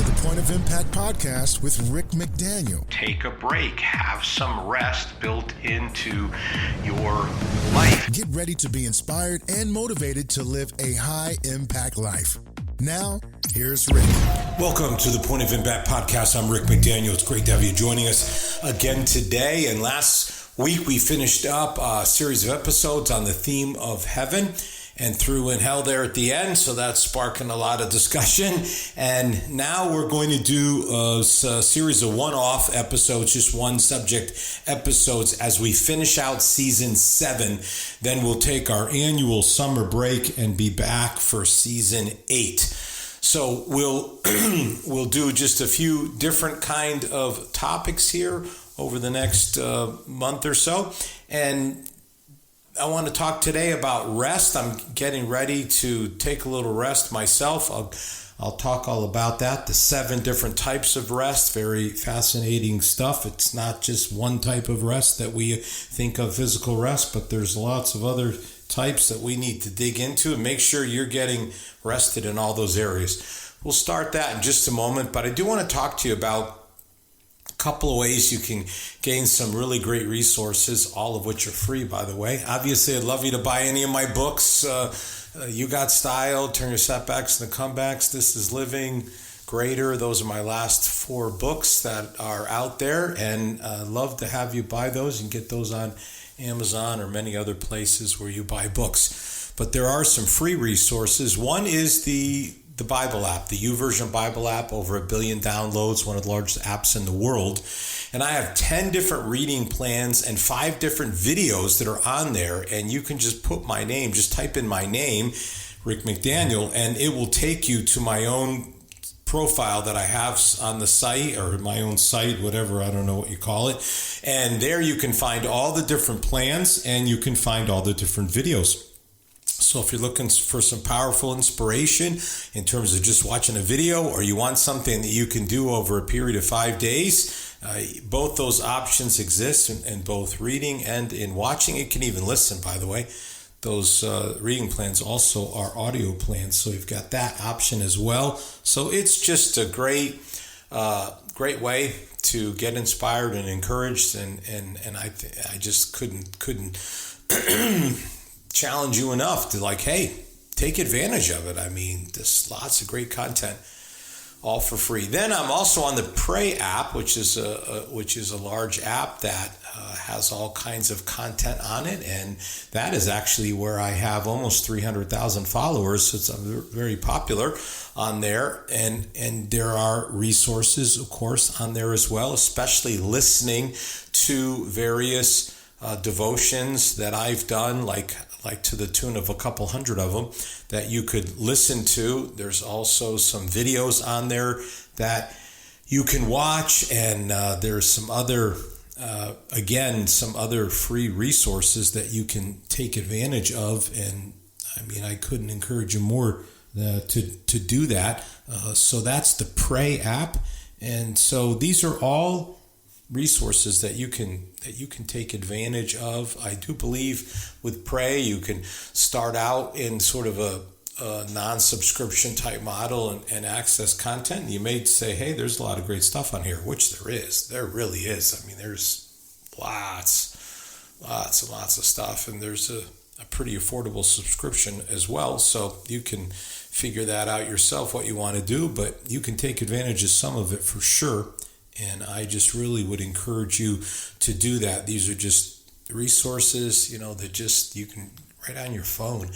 to the Point of Impact podcast with Rick McDaniel. Take a break. Have some rest built into your life. Get ready to be inspired and motivated to live a high-impact life. Now, here's Rick. Welcome to the Point of Impact podcast. I'm Rick McDaniel. It's great to have you joining us again today. And last week we finished up a series of episodes on the theme of heaven and threw in hell there at the end. So that's sparking a lot of discussion. And now we're going to do a series of one-off episodes, just one subject episodes as we finish out season 7. Then we'll take our annual summer break and be back for season 8. So we'll do just a few different kind of topics here over the next month or so. And I want to talk today about rest. I'm getting ready to take a little rest myself. I'll talk all about that. The 7 different types of rest. Very fascinating stuff. It's not just one type of rest that we think of physical rest, but there's lots of other types that we need to dig into and make sure you're getting rested in all those areas. We'll start that in just a moment, but I do want to talk to you about a couple of ways you can gain some really great resources, all of which are free, by the way. Obviously, I'd love you to buy any of my books. You Got Style, Turn Your Setbacks into Comebacks, This is Living Greater. Those are my last 4 books that are out there, and I'd love to have you buy those and get those on Amazon or many other places where you buy books. But there are some free resources. One is the Bible app, the YouVersion Bible app, over 1 billion downloads, one of the largest apps in the world. And I have 10 different reading plans and 5 different videos that are on there. And you can just put my name, just type in my name, Rick McDaniel, and it will take you to my own profile that I have on the site, or my own site, whatever, I don't know what you call it. And there you can find all the different plans and you can find all the different videos. So if you're looking for some powerful inspiration in terms of just watching a video, or you want something that you can do over a period of 5 days, both those options exist in both reading and in watching. You can even listen, by the way. Those reading plans also are audio plans, so you've got that option as well. So it's just a great way to get inspired and encouraged, and I just couldn't challenge you enough to, like, hey, take advantage of it. I mean, there's lots of great content, all for free. Then I'm also on the Pray app, which is a large app that has all kinds of content on it, and that is actually where I have almost 300,000 followers. So it's very popular on there, and there are resources, of course, on there as well, especially listening to various devotions that I've done, like to the tune of a couple hundred of them that you could listen to. There's also some videos on there that you can watch, and there's some other free resources that you can take advantage of. And I mean, I couldn't encourage you more to do that. So that's the Pray app, and so these are all resources that you can take advantage of. I do believe with Pray you can start out in sort of a non-subscription type model and access content. You may say, hey, there's a lot of great stuff on here, which there really is. I mean, there's lots and lots of stuff, and there's a pretty affordable subscription as well, so you can figure that out yourself what you want to do, but you can take advantage of some of it for sure. And I just really would encourage you to do that. These are just resources, that just you can right on your phone.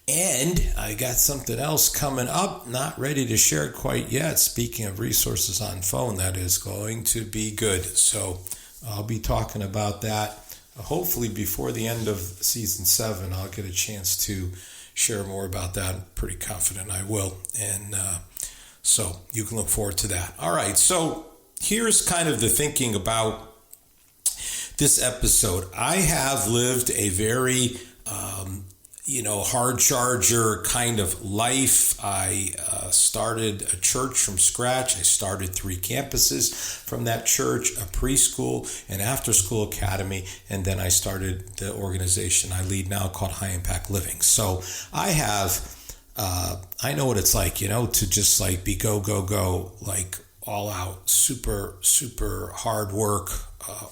And I got something else coming up, not ready to share it quite yet. Speaking of resources on phone, that is going to be good. So I'll be talking about that. Hopefully before the end of season 7, I'll get a chance to share more about that. I'm pretty confident I will. And so you can look forward to that. All right, so here's kind of the thinking about this episode. I have lived a very, hard charger kind of life. I started a church from scratch. I started 3 campuses from that church, a preschool, an after-school academy, and then I started the organization I lead now called High Impact Living. So I have I know what it's like, to just like be go, like all out, super, super hard work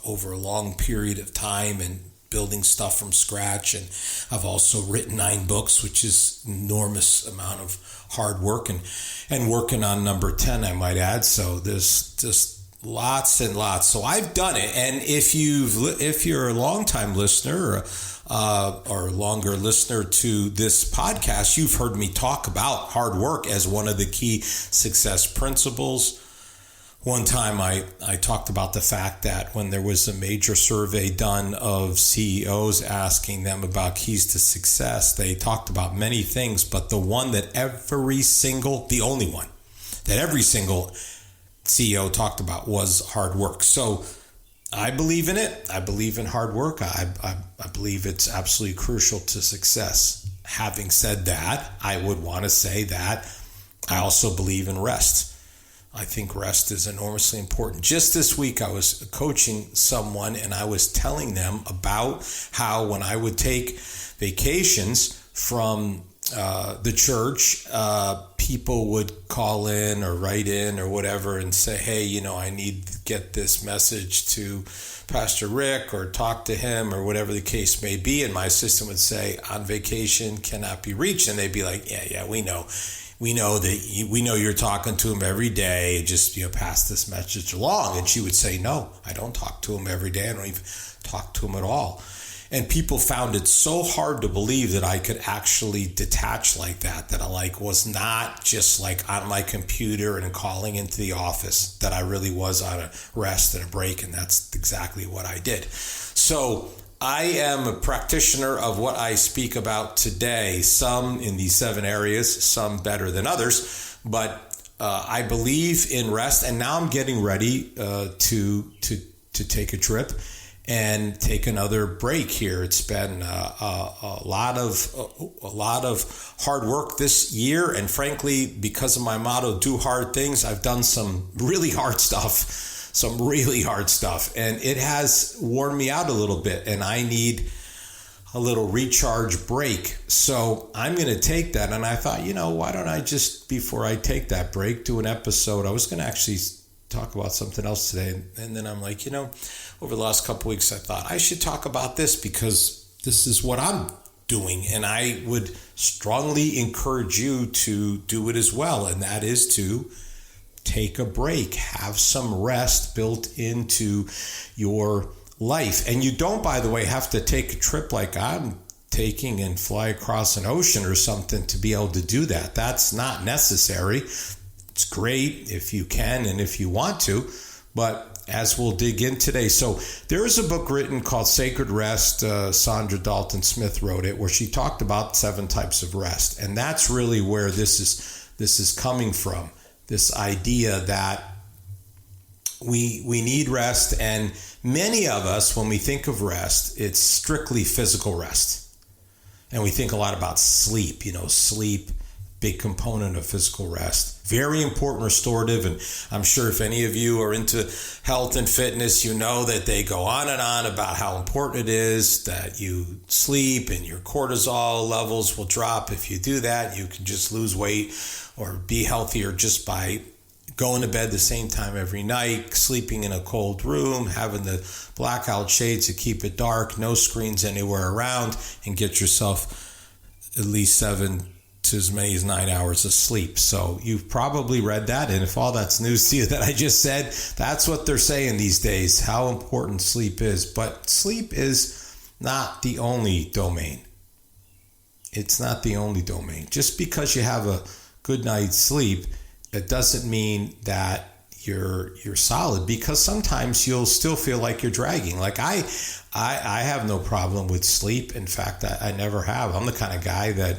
over a long period of time and building stuff from scratch. And I've also written 9 books, which is enormous amount of hard work, and working on number 10, I might add. So there's just lots and lots. So I've done it. And if you're a longtime listener or longer listener to this podcast, you've heard me talk about hard work as one of the key success principles. One time I talked about the fact that when there was a major survey done of CEOs asking them about keys to success, they talked about many things, but the one that the only one that every single CEO talked about was hard work. So I believe in it. I believe in hard work. I believe it's absolutely crucial to success. Having said that, I would want to say that I also believe in rest. I think rest is enormously important. Just this week, I was coaching someone and I was telling them about how when I would take vacations from the church, people would call in or write in or whatever and say, hey, I need to get this message to Pastor Rick or talk to him or whatever the case may be. And my assistant would say, on vacation, cannot be reached. And they'd be like, yeah, we know. We know you're talking to him every day. Just, pass this message along. And she would say, no, I don't talk to him every day. I don't even talk to him at all. And people found it so hard to believe that I could actually detach like that I was not just like on my computer and calling into the office, that I really was on a rest and a break. And that's exactly what I did. So I am a practitioner of what I speak about today, some in these 7 areas, some better than others, but I believe in rest. And now I'm getting ready to take a trip and take another break here. It's been a lot of hard work this year, and frankly, because of my motto, do hard things, I've done some really hard stuff. And it has worn me out a little bit, and I need a little recharge break. So I'm going to take that. And I thought, why don't I just, before I take that break, do an episode? I was going to actually talk about something else today. And then I'm like, over the last couple weeks, I thought I should talk about this because this is what I'm doing. And I would strongly encourage you to do it as well. And that is to take a break, have some rest built into your life. And you don't, by the way, have to take a trip like I'm taking and fly across an ocean or something to be able to do that. That's not necessary. It's great if you can and if you want to, but as we'll dig in today. So there is a book written called Sacred Rest. Sandra Dalton Smith wrote it, where she talked about 7 types of rest. And that's really where this is coming from. This idea that we need rest, and many of us, when we think of rest, it's strictly physical rest. And we think a lot about sleep, sleep, big component of physical rest. Very important, restorative, and I'm sure if any of you are into health and fitness, you know that they go on and on about how important it is that you sleep and your cortisol levels will drop. If you do that, you can just lose weight or be healthier just by going to bed the same time every night, sleeping in a cold room, having the blackout shades to keep it dark, no screens anywhere around, and get yourself at least 7 to as many as 9 hours of sleep. So you've probably read that, and if all that's news to you that I just said, that's what they're saying these days, how important sleep is. But sleep is not the only domain. It's not the only domain. Just because you have a good night's sleep, it doesn't mean that you're solid, because sometimes you'll still feel like you're dragging. Like I have no problem with sleep. In fact, I never have. I'm the kind of guy that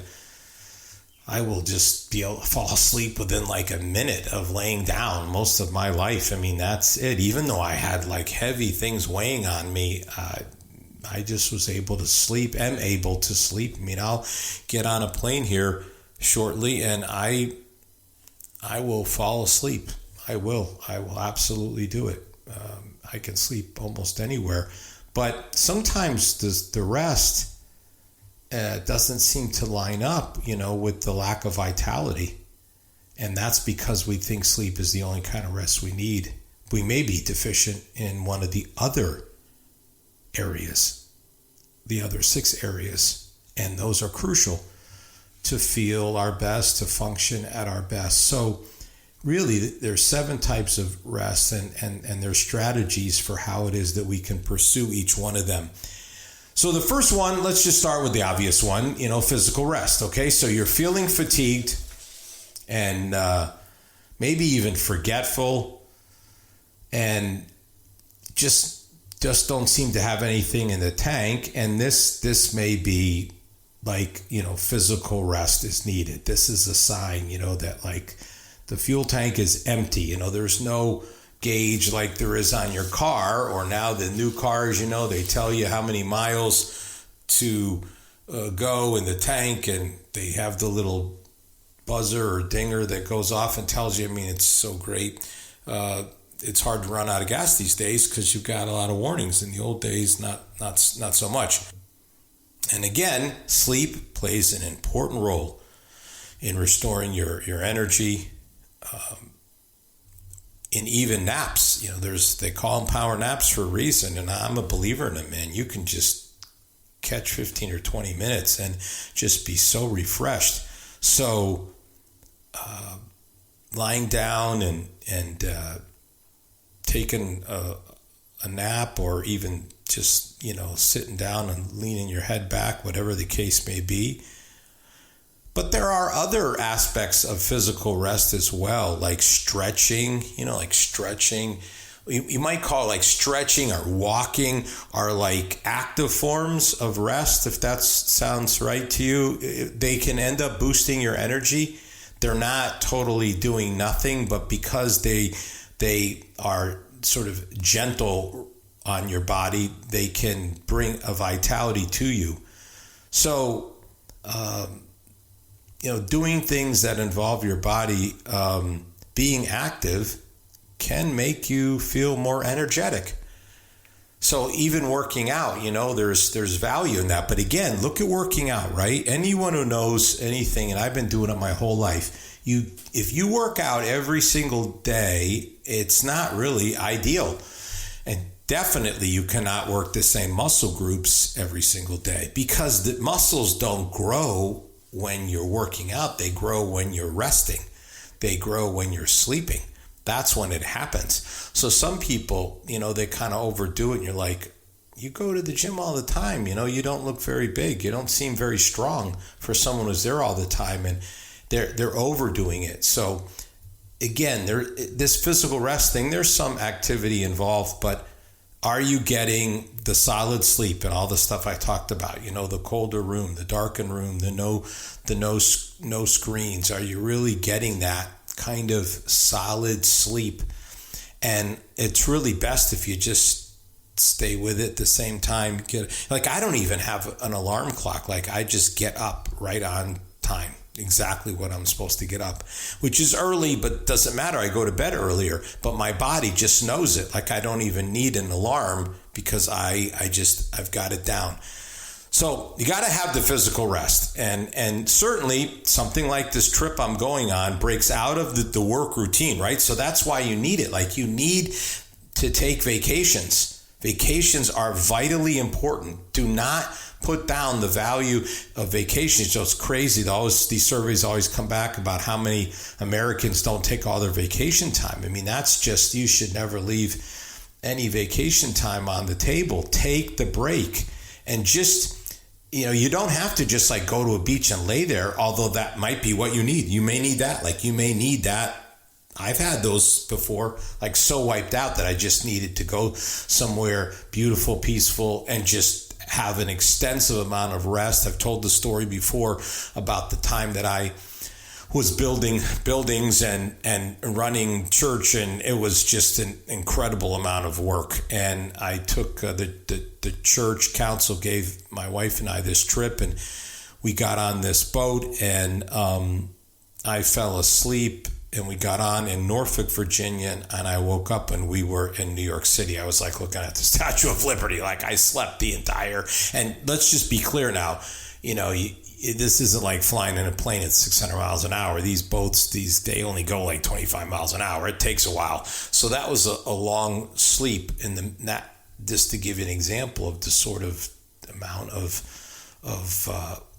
I will just be able to fall asleep within like a minute of laying down most of my life. I mean, that's it. Even though I had like heavy things weighing on me, I just was able to sleep. Am able to sleep. I mean, I'll get on a plane here shortly and I will fall asleep. I will absolutely do it. I can sleep almost anywhere. But sometimes the rest doesn't seem to line up, with the lack of vitality. And that's because we think sleep is the only kind of rest we need. We may be deficient in one of the other areas, the other 6 areas, and those are crucial to feel our best, to function at our best. So really, there's 7 types of rest, and there's strategies for how it is that we can pursue each one of them. So the first one, let's just start with the obvious one, physical rest. Okay, so you're feeling fatigued and maybe even forgetful, and just don't seem to have anything in the tank. And this may be like, physical rest is needed. This is a sign, that like the fuel tank is empty. There's no gauge like there is on your car, or now the new cars, they tell you how many miles to go in the tank, and they have the little buzzer or dinger that goes off and tells you. I mean, it's so great. It's hard to run out of gas these days because you've got a lot of warnings. In the old days, not so much. And again, sleep plays an important role in restoring your energy. In even naps, they call them power naps for a reason, and I'm a believer in them, man. You can just catch 15 or 20 minutes and just be so refreshed. So lying down and taking a nap, or even just, sitting down and leaning your head back, whatever the case may be. But there are other aspects of physical rest as well, like stretching, stretching. You might call it like stretching or walking are like active forms of rest, if that sounds right to you. They can end up boosting your energy. They're not totally doing nothing, but because they are sort of gentle on your body, they can bring a vitality to you. So, doing things that involve your body being active can make you feel more energetic. So even working out, there's value in that. But again, look at working out, right? Anyone who knows anything, and I've been doing it my whole life, if you work out every single day, it's not really ideal. And definitely you cannot work the same muscle groups every single day, because the muscles don't grow when you're working out. They grow when you're resting. They grow when you're sleeping. That's when it happens. So some people, they kind of overdo it, and you're like, you go to the gym all the time, you don't look very big. You don't seem very strong for someone who's there all the time, and they're overdoing it. So again, this physical rest thing, there's some activity involved, but are you getting the solid sleep and all the stuff I talked about? The colder room, the darkened room, the no screens. Are you really getting that kind of solid sleep? And it's really best if you just stay with it at the same time. I don't even have an alarm clock. I just get up right on time, exactly what I'm supposed to get up, which is early, but doesn't matter. I go to bed earlier, but my body just knows it. I don't even need an alarm, because I've got it down. So you got to have the physical rest, and certainly something like this trip I'm going on breaks out of the work routine, right? So that's why you need it. You need to take vacations. Vacations are vitally important. Do not put down the value of vacations. So it's crazy. These surveys always come back about how many Americans don't take all their vacation time. I mean, that's just, you should never leave any vacation time on the table. Take the break, and just, you don't have to just go to a beach and lay there, although that might be what you need. You may need that. You may need that. I've had those before, so wiped out that I just needed to go somewhere beautiful, peaceful, and just have an extensive amount of rest. I've told the story before about the time that I was building buildings and running church, and it was just an incredible amount of work. And I took the church council gave my wife and I this trip, and we got on this boat, and I fell asleep. And we got on in Norfolk, Virginia, and I woke up and we were in New York City. I was looking at the Statue of Liberty, I slept the entire, and let's just be clear now, this isn't like flying in a plane at 600 miles an hour. These boats, they only go like 25 miles an hour. It takes a while. So that was a long sleep just to give you an example of the sort of amount of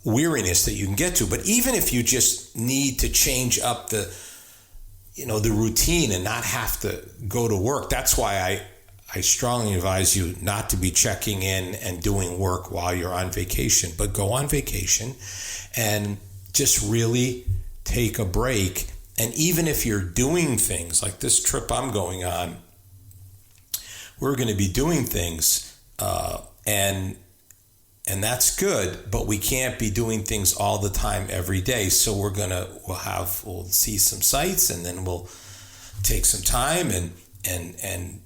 weariness that you can get to. But even if you just need to change up the routine and not have to go to work, that's why I strongly advise you not to be checking in and doing work while you're on vacation, but go on vacation and just really take a break. And even if you're doing things like this trip I'm going on, we're going to be doing things, and that's good, but we can't be doing things all the time every day. So we'll see some sights, and then we'll take some time and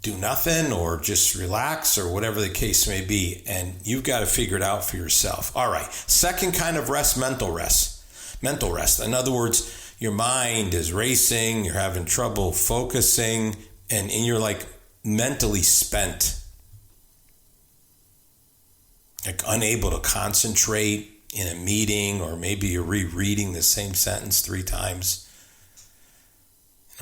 do nothing, or just relax, or whatever the case may be. And you've got to figure it out for yourself. All right. Second kind of rest, mental rest. Mental rest. In other words, your mind is racing, you're having trouble focusing, and you're like mentally spent, like unable to concentrate in a meeting, or maybe you're rereading the same sentence 3 times.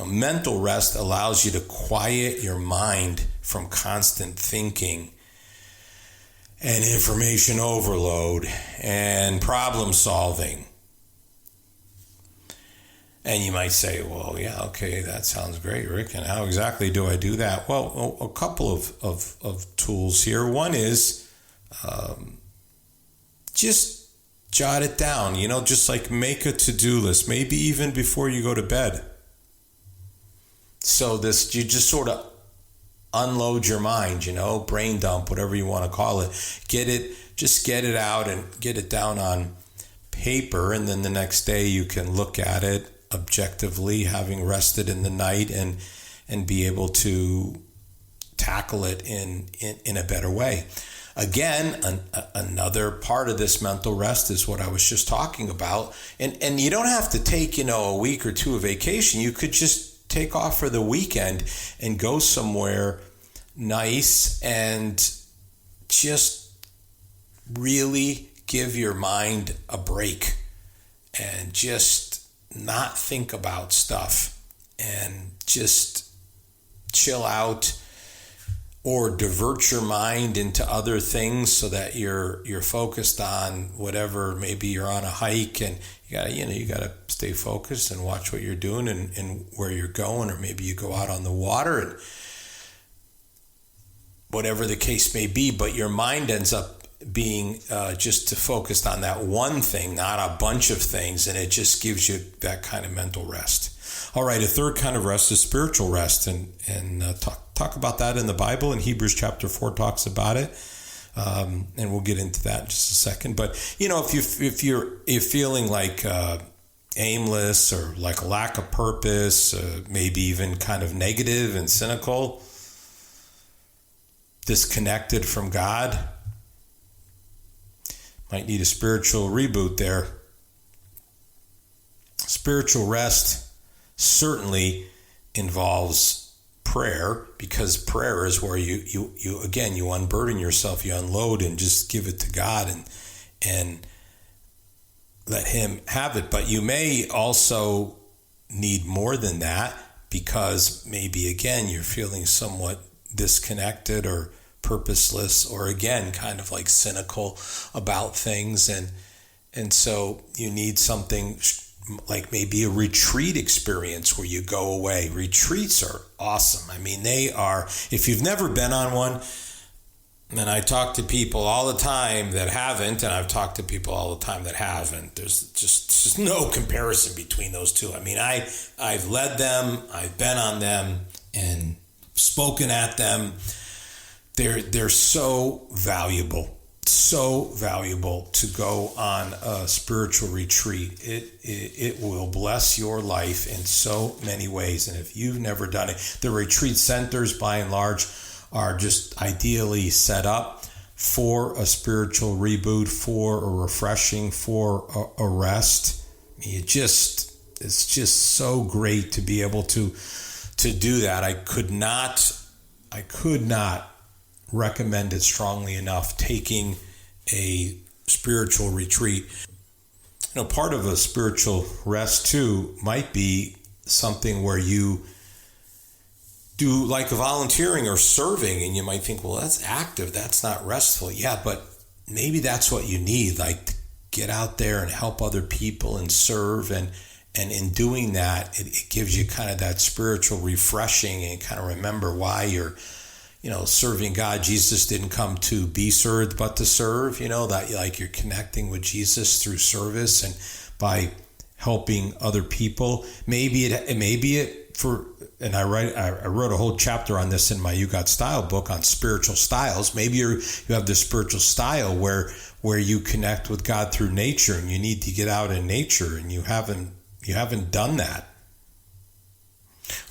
Mental rest allows you to quiet your mind from constant thinking and information overload and problem solving. And you might say, well, yeah, okay, that sounds great, Rick. And how exactly do I do that? Well, a couple of tools here. One is just jot it down, just like make a to-do list, maybe even before you go to bed. So you just sort of unload your mind, brain dump, whatever you want to call it. Just get it out and get it down on paper. And then the next day you can look at it objectively, having rested in the night, and be able to tackle it in a better way. Again, another part of this mental rest is what I was just talking about. And you don't have to take, a week or 2 of vacation. You could just take off for the weekend and go somewhere nice and just really give your mind a break and just not think about stuff and just chill out, or divert your mind into other things so that you're focused on whatever. Maybe you're on a hike and you gotta stay focused and watch what you're doing and where you're going, or maybe you go out on the water, and whatever the case may be, but your mind ends up being just focused on that one thing, not a bunch of things, and it just gives you that kind of mental rest. All right, a third kind of rest is spiritual rest, and talk about that in the Bible. In Hebrews chapter 4 talks about it, and we'll get into that in just a second. But if you're feeling like aimless, or like a lack of purpose, maybe even kind of negative and cynical, disconnected from God, might need a spiritual reboot there. Spiritual rest certainly involves prayer, because prayer is where you unburden yourself, you unload, and just give it to God and let Him have it. But you may also need more than that, because maybe again you're feeling somewhat disconnected or purposeless, or again kind of like cynical about things, and so you need something like maybe a retreat experience where you go away. Retreats are awesome. I mean, they are, if you've never been on one, and I talk to people all the time that haven't, and I've talked to people all the time that have, and there's just no comparison between those two. I mean, I've led them, I've been on them, and spoken at them. They're so valuable to go on a spiritual retreat. It will bless your life in so many ways. And if you've never done it, the retreat centers by and large are just ideally set up for a spiritual reboot, for a refreshing, for a rest. It's just so great to be able to do that. I could not recommend it strongly enough, taking a spiritual retreat. Part of a spiritual rest too might be something where you do like volunteering or serving, and you might think, well, that's active, that's not restful. Yeah, but maybe that's what you need, like to get out there and help other people and serve, and in doing that, it gives you kind of that spiritual refreshing, and kind of remember why you're serving God. Jesus didn't come to be served, but to serve, that like you're connecting with Jesus through service and by helping other people. And I wrote a whole chapter on this in my You Got Style book on spiritual styles. Maybe you have this spiritual style where you connect with God through nature, and you need to get out in nature, and you haven't done that.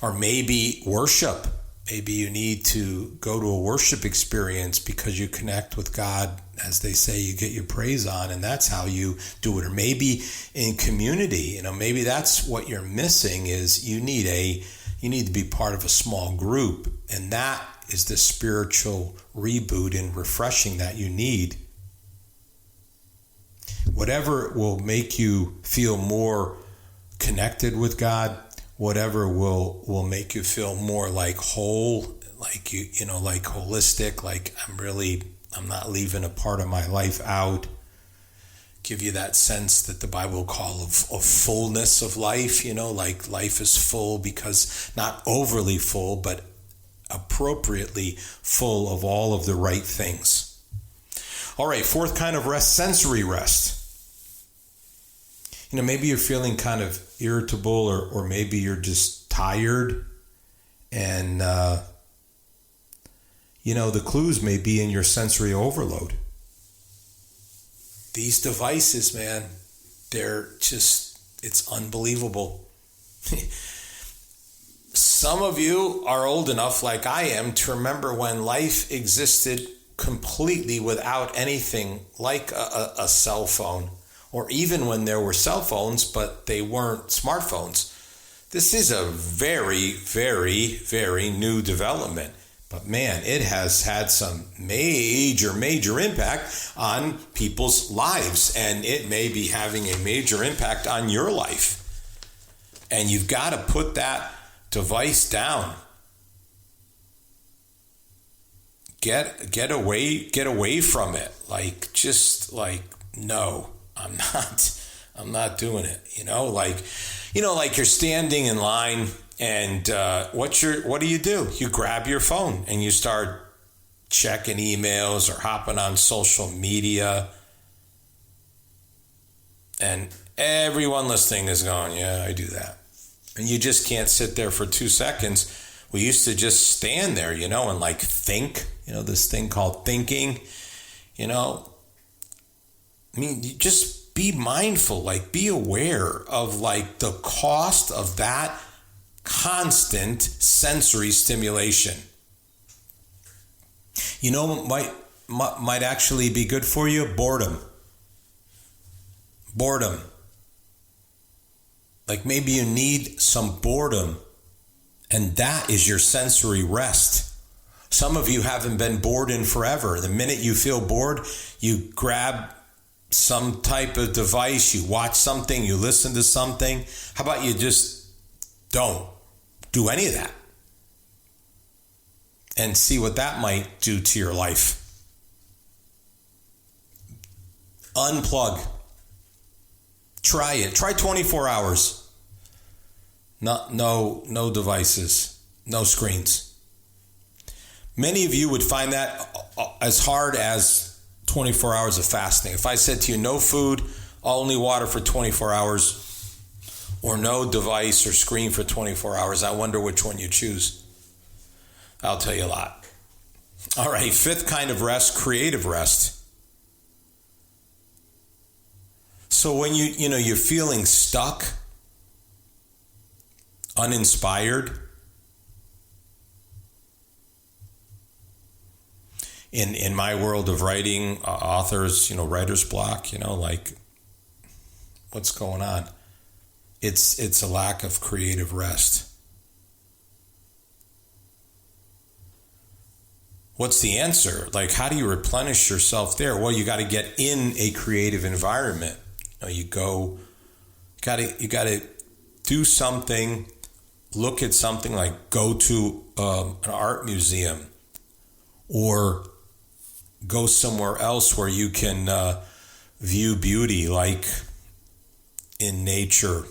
Or maybe worship. Maybe you need to go to a worship experience because you connect with God. As they say, you get your praise on, and that's how you do it. Or maybe in community, maybe that's what you're missing, is you need to be part of a small group, and that is the spiritual reboot and refreshing that you need. Whatever will make you feel more connected with God, whatever will make you feel more like whole, like like holistic, like I'm not leaving a part of my life out. Give you that sense that the Bible calls of fullness of life, like life is full, because not overly full, but appropriately full of all of the right things. All right, fourth kind of rest, sensory rest. Maybe you're feeling kind of irritable, or maybe you're just tired, and the clues may be in your sensory overload. These devices, man, it's unbelievable. Some of you are old enough, like I am, to remember when life existed completely without anything like a cell phone, or even when there were cell phones, but they weren't smartphones. This is a very, very, very new development. But man, it has had some major, major impact on people's lives, and it may be having a major impact on your life. And you've got to put that device down. Get away from it. No, I'm not doing it. Like you're standing in line, and what do? You grab your phone and you start checking emails or hopping on social media, and everyone listening is going, yeah, I do that. And you just can't sit there for 2 seconds. We used to just stand there, and think, this thing called thinking, just be mindful, be aware of the cost of that constant sensory stimulation. Might actually be good for you? Boredom. Maybe you need some boredom, and that is your sensory rest. Some of you haven't been bored in forever. The minute you feel bored, you grab some type of device, you watch something, you listen to something. How about you just don't do any of that and see what that might do to your life? Unplug. Try it. Try 24 hours. No devices, no screens. Many of you would find that as hard as 24 hours of fasting. If I said to you, no food, only water for 24 hours, or no device or screen for 24 hours, I wonder which one you choose. I'll tell you a lot. All right, fifth kind of rest, creative rest. So when you're feeling stuck, uninspired, in my world of writing, authors, writer's block, what's going on? It's a lack of creative rest. what's the answer? Like, how do you replenish yourself there? Well, you got to get in a creative environment. You got to do something, look at something, like go to an art museum, or go somewhere else where you can view beauty, like in nature,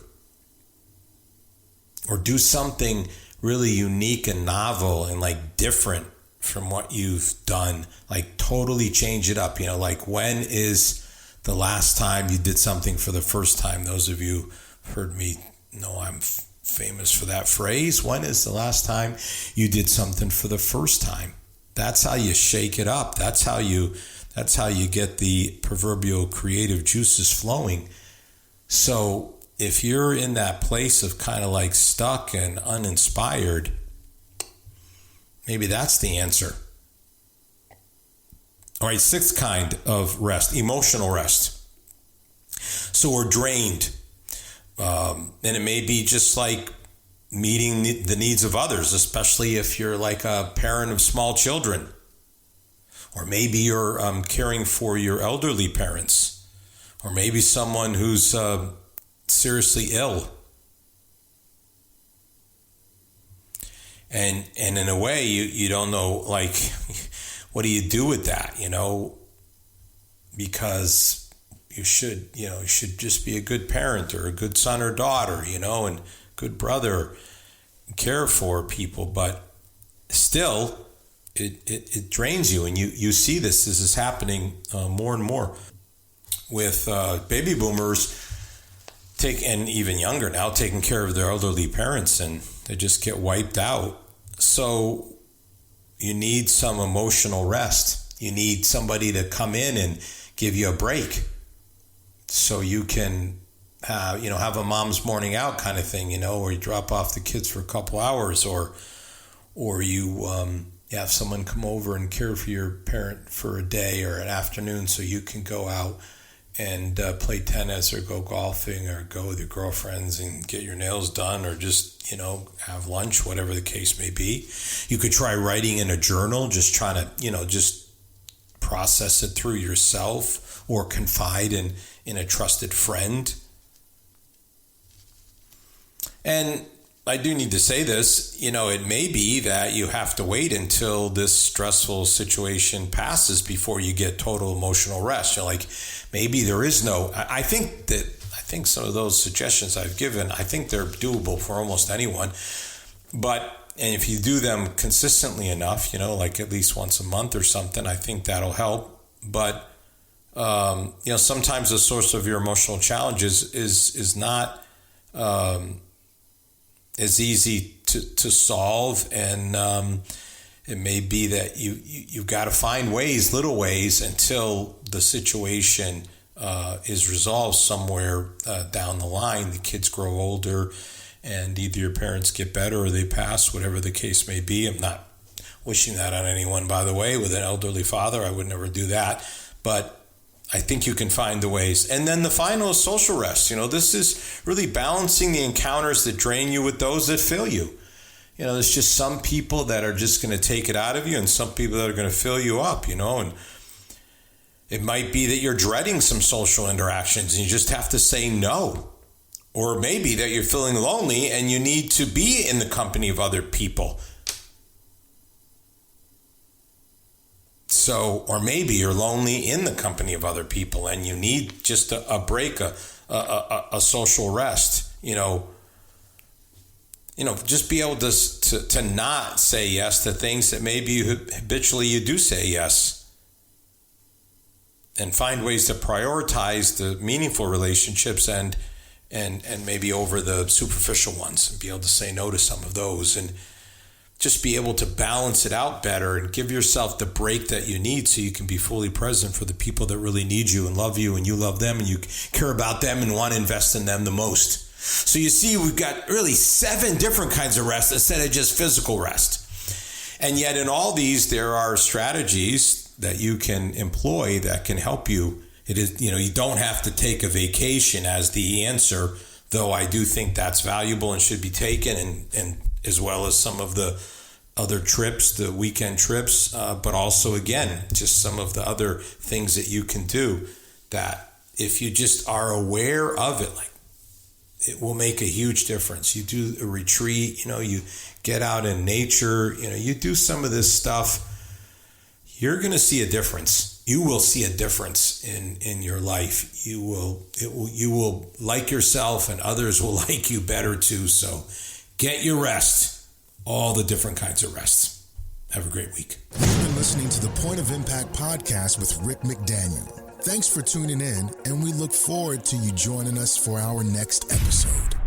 or do something really unique and novel and like different from what you've done. Like totally change it up. Like, when is the last time you did something for the first time? Those of you who've heard me know I'm famous for that phrase. When is the last time you did something for the first time? That's how you shake it up. That's how you get the proverbial creative juices flowing. So if you're in that place of kind of like stuck and uninspired, maybe that's the answer. All right, sixth kind of rest, emotional rest. So we're drained. And it may be just like meeting the needs of others, especially if you're like a parent of small children. Or maybe you're caring for your elderly parents. Or maybe someone who's seriously ill. And in a way, you don't know, like, what do you do with that, Because you should just be a good parent or a good son or daughter, and good brother, care for people. But still, it drains you. And you see this is happening more and more with baby boomers, and even younger now, taking care of their elderly parents, and they just get wiped out. So you need some emotional rest. You need somebody to come in and give you a break, so you can have a mom's morning out kind of thing, where you drop off the kids for a couple hours, or you have someone come over and care for your parent for a day or an afternoon, so you can go out and play tennis or go golfing or go with your girlfriends and get your nails done, or just, have lunch, whatever the case may be. You could try writing in a journal, just trying to, just process it through yourself, or confide in a trusted friend. And I do need to say this, it may be that you have to wait until this stressful situation passes before you get total emotional rest. Like, maybe there is no, I think some of those suggestions I've given, I think they're doable for almost anyone. And if you do them consistently enough, like at least once a month or something, I think that'll help. But, sometimes the source of your emotional challenges is not as easy to solve, and it may be that you've got to find little ways until the situation is resolved somewhere down the line. The kids grow older, and either your parents get better or they pass, whatever the case may be. I'm not wishing that on anyone, by the way. With an elderly father, I would never do that, but I think you can find the ways. And then the final is social rest. This is really balancing the encounters that drain you with those that fill you. There's just some people that are just going to take it out of you, and some people that are going to fill you up, and it might be that you're dreading some social interactions and you just have to say no. Or maybe that you're feeling lonely and you need to be in the company of other people. So, or maybe you're lonely in the company of other people and you need just a break, a social rest, just be able to not say yes to things that maybe habitually you do say yes. And find ways to prioritize the meaningful relationships and maybe over the superficial ones, and be able to say no to some of those, and just be able to balance it out better and give yourself the break that you need so you can be fully present for the people that really need you and love you, and you love them and you care about them and want to invest in them the most. So you see, we've got really 7 different kinds of rest instead of just physical rest. And yet in all these, there are strategies that you can employ that can help you. It is, you don't have to take a vacation as the answer, though I do think that's valuable and should be taken, and as well as some of the other trips, the weekend trips, but also, again, just some of the other things that you can do that if you just are aware of it, like, it will make a huge difference. You do a retreat, you get out in nature, you do some of this stuff, you're going to see a difference. You will see a difference in your life. You will like yourself, and others will like you better too. So get your rest, all the different kinds of rests. Have a great week. You've been listening to the Point of Impact podcast with Rick McDaniel. Thanks for tuning in, and we look forward to you joining us for our next episode.